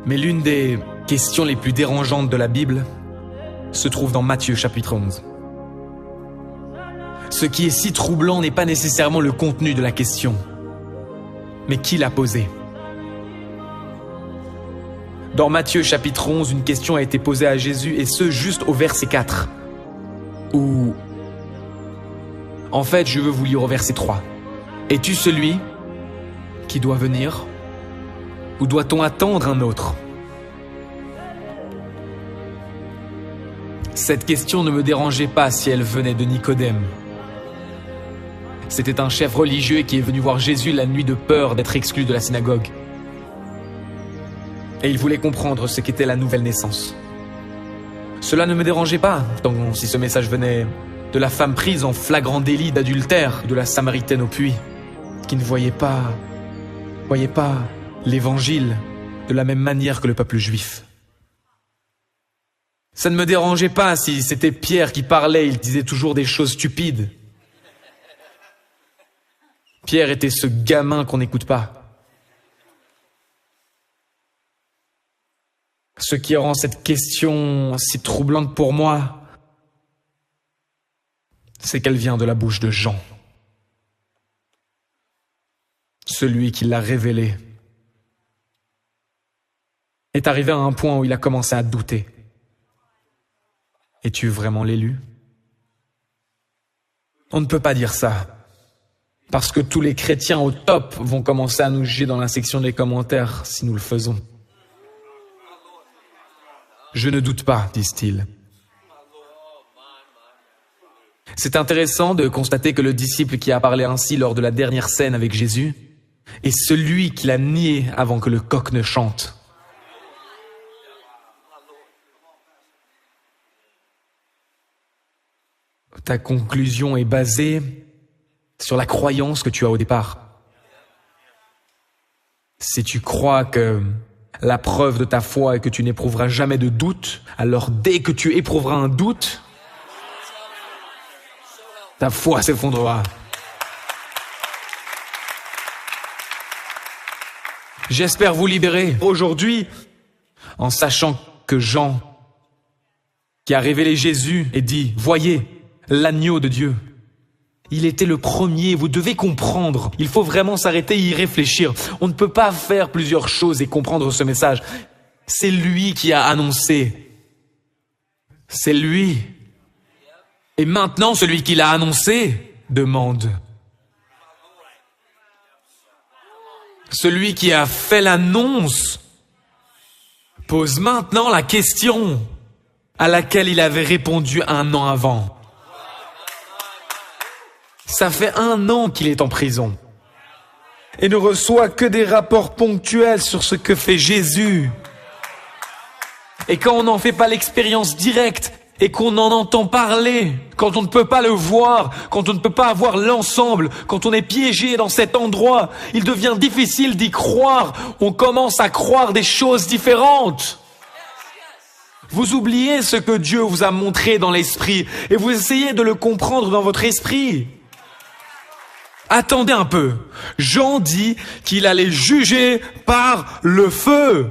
Mais l'une des questions les plus dérangeantes de la Bible se trouve dans Matthieu chapitre 11. Ce qui est si troublant n'est pas nécessairement le contenu de la question, mais qui l'a posée. Dans Matthieu chapitre 11, une question a été posée à Jésus, et ce, juste au verset 4. Ou, en fait, je veux vous lire au verset 3. Es-tu celui qui doit venir, ou doit-on attendre un autre? Cette question ne me dérangeait pas si elle venait de Nicodème. C'était un chef religieux qui est venu voir Jésus la nuit de peur d'être exclu de la synagogue. Et il voulait comprendre ce qu'était la nouvelle naissance. Cela ne me dérangeait pas, tant si ce message venait de la femme prise en flagrant délit d'adultère, de la Samaritaine au puits, qui ne voyait pas l'évangile de la même manière que le peuple juif. Ça ne me dérangeait pas si c'était Pierre qui parlait, il disait toujours des choses stupides. Pierre était ce gamin qu'on n'écoute pas. Ce qui rend cette question si troublante pour moi, c'est qu'elle vient de la bouche de Jean, celui qui l'a révélé, est arrivé à un point où il a commencé à douter. Es-tu vraiment l'élu? On ne peut pas dire ça, parce que tous les chrétiens au top vont commencer à nous juger dans la section des commentaires si nous le faisons. Je ne doute pas, disent-ils. C'est intéressant de constater que le disciple qui a parlé ainsi lors de la dernière scène avec Jésus est celui qui l'a nié avant que le coq ne chante. Ta conclusion est basée sur la croyance que tu as au départ. Si tu crois que la preuve de ta foi est que tu n'éprouveras jamais de doute, alors dès que tu éprouveras un doute, ta foi s'effondrera. J'espère vous libérer aujourd'hui en sachant que Jean, qui a révélé Jésus et dit « Voyez, l'agneau de Dieu ». Il était le premier, vous devez comprendre. Il faut vraiment s'arrêter et y réfléchir. On ne peut pas faire plusieurs choses et comprendre ce message. C'est lui qui a annoncé. C'est lui. Et maintenant, celui qui l'a annoncé demande. Celui qui a fait l'annonce pose maintenant la question à laquelle il avait répondu 1 an avant. Ça fait 1 an qu'il est en prison et ne reçoit que des rapports ponctuels sur ce que fait Jésus. Et quand on n'en fait pas l'expérience directe et qu'on en entend parler, quand on ne peut pas le voir, quand on ne peut pas avoir l'ensemble, quand on est piégé dans cet endroit, il devient difficile d'y croire. On commence à croire des choses différentes. Vous oubliez ce que Dieu vous a montré dans l'esprit et vous essayez de le comprendre dans votre esprit. Attendez un peu. Jean dit qu'il allait juger par le feu.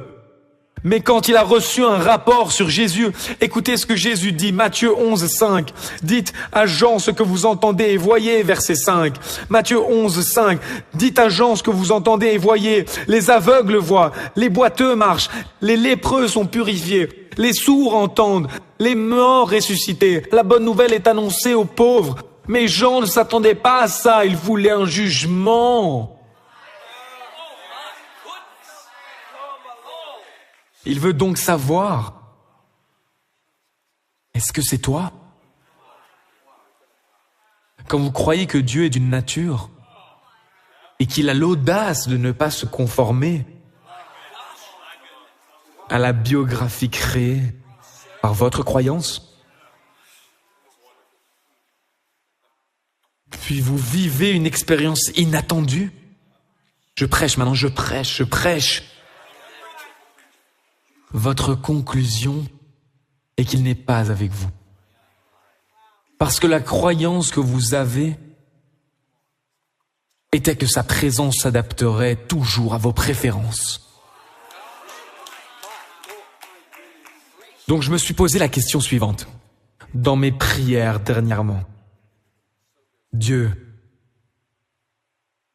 Mais quand il a reçu un rapport sur Jésus, écoutez ce que Jésus dit, Matthieu 11, 5. Dites à Jean ce que vous entendez et voyez, verset 5. Matthieu 11, 5. Dites à Jean ce que vous entendez et voyez. Les aveugles voient, les boiteux marchent, les lépreux sont purifiés, les sourds entendent, les morts ressuscités. La bonne nouvelle est annoncée aux pauvres. Mais Jean ne s'attendait pas à ça, il voulait un jugement. Il veut donc savoir, est-ce que c'est toi? Quand vous croyez que Dieu est d'une nature et qu'il a l'audace de ne pas se conformer à la biographie créée par votre croyance, puis vous vivez une expérience inattendue. Je prêche maintenant, je prêche. Votre conclusion est qu'il n'est pas avec vous. Parce que la croyance que vous avez était que sa présence s'adapterait toujours à vos préférences. Donc je me suis posé la question suivante. Dans mes prières dernièrement, Dieu,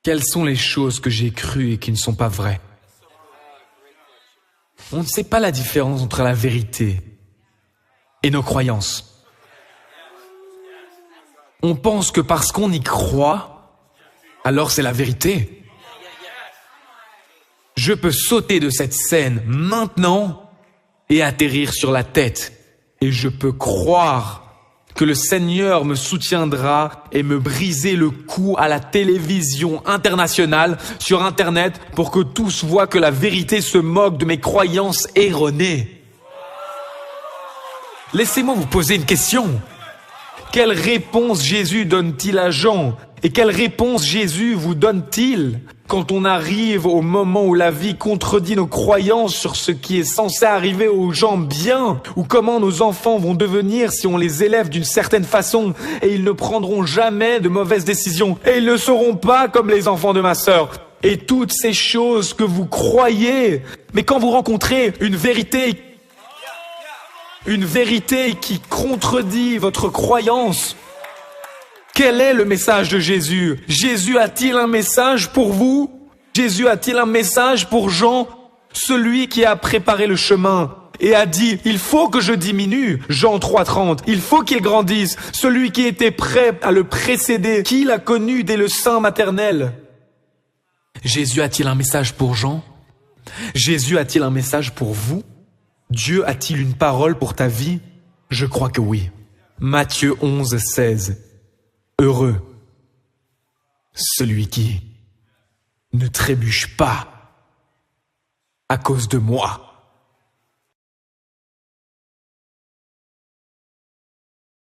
quelles sont les choses que j'ai crues et qui ne sont pas vraies? On ne sait pas la différence entre la vérité et nos croyances. On pense que parce qu'on y croit, alors c'est la vérité. Je peux sauter de cette scène maintenant et atterrir sur la tête. Et je peux croire que le Seigneur me soutiendra et me briser le cou à la télévision internationale, sur Internet, pour que tous voient que la vérité se moque de mes croyances erronées. Laissez-moi vous poser une question. Quelle réponse Jésus donne-t-il à Jean? Et quelle réponse Jésus vous donne-t-il quand on arrive au moment où la vie contredit nos croyances sur ce qui est censé arriver aux gens bien, ou comment nos enfants vont devenir si on les élève d'une certaine façon, et ils ne prendront jamais de mauvaises décisions, et ils ne seront pas comme les enfants de ma sœur, et toutes ces choses que vous croyez. Mais quand vous rencontrez une vérité qui contredit votre croyance, quel est le message de Jésus? Jésus a-t-il un message pour vous? Jésus a-t-il un message pour Jean, celui qui a préparé le chemin et a dit « Il faut que je diminue » Jean 3,30. Il faut qu'il grandisse. Celui qui était prêt à le précéder, qui l'a connu dès le sein maternel. Jésus a-t-il un message pour Jean? Jésus a-t-il un message pour vous? Dieu a-t-il une parole pour ta vie? Je crois que oui. Matthieu 11, 16. Heureux celui qui ne trébuche pas à cause de moi.